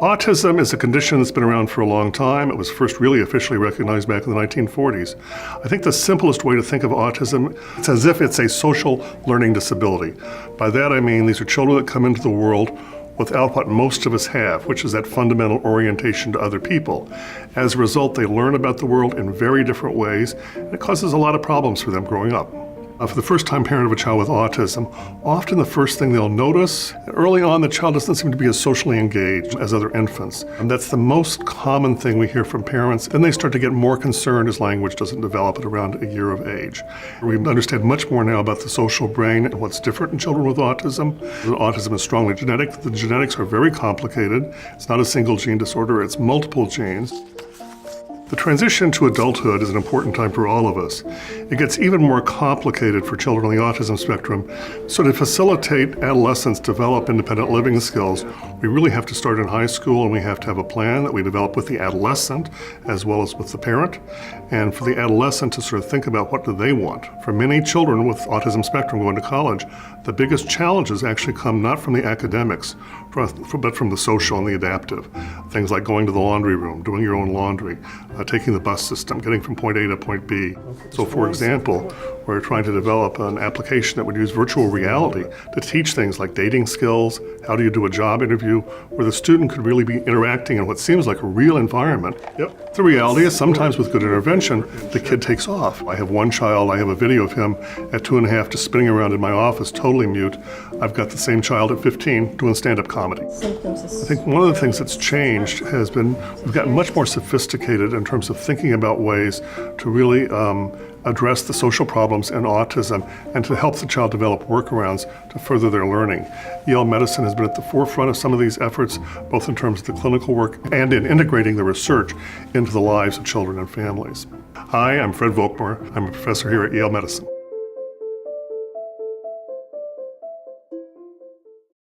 Autism is a condition that's been around for a long time. It was first really officially recognized back in the 1940s. I think the simplest way to think of autism is as if it's a social learning disability. By that I mean these are children that come into the world without what most of us have, which is that fundamental orientation to other people. As a result, they learn about the world in very different ways, and it causes a lot of problems for them growing up. For the first-time parent of a child with autism, often the first thing they'll notice, early on the child doesn't seem to be as socially engaged as other infants. And that's the most common thing we hear from parents. Then they start to get more concerned as language doesn't develop at around a year of age. We understand much more now about the social brain and what's different in children with autism. Autism is strongly genetic. The genetics are very complicated. It's not a single gene disorder, it's multiple genes. The transition to adulthood is an important time for all of us. It gets even more complicated for children on the autism spectrum. So to facilitate adolescents develop independent living skills, we really have to start in high school, and we have to have a plan that we develop with the adolescent as well as with the parent. And for the adolescent to sort of think about what do they want. For many children with autism spectrum going to college, the biggest challenges actually come not from the academics, but from the social and the adaptive. Things like going to the laundry room, doing your own laundry, taking the bus system, getting from point A to point B. So for example, we're trying to develop an application that would use virtual reality to teach things like dating skills, how do you do a job interview, where the student could really be interacting in what seems like a real environment. The reality is sometimes with good intervention, the kid takes off. I have one child, I have a video of him at 2.5 just spinning around in my office, totally mute. I've got the same child at 15 doing stand-up comedy. I think one of the things that's changed has been we've gotten much more sophisticated in terms of thinking about ways to really address the social problems in autism and to help the child develop workarounds to further their learning. Yale Medicine has been at the forefront of some of these efforts, both in terms of the clinical work and in integrating the research into the lives of children and families. Hi, I'm Fred Volkmar. I'm a professor here at Yale Medicine.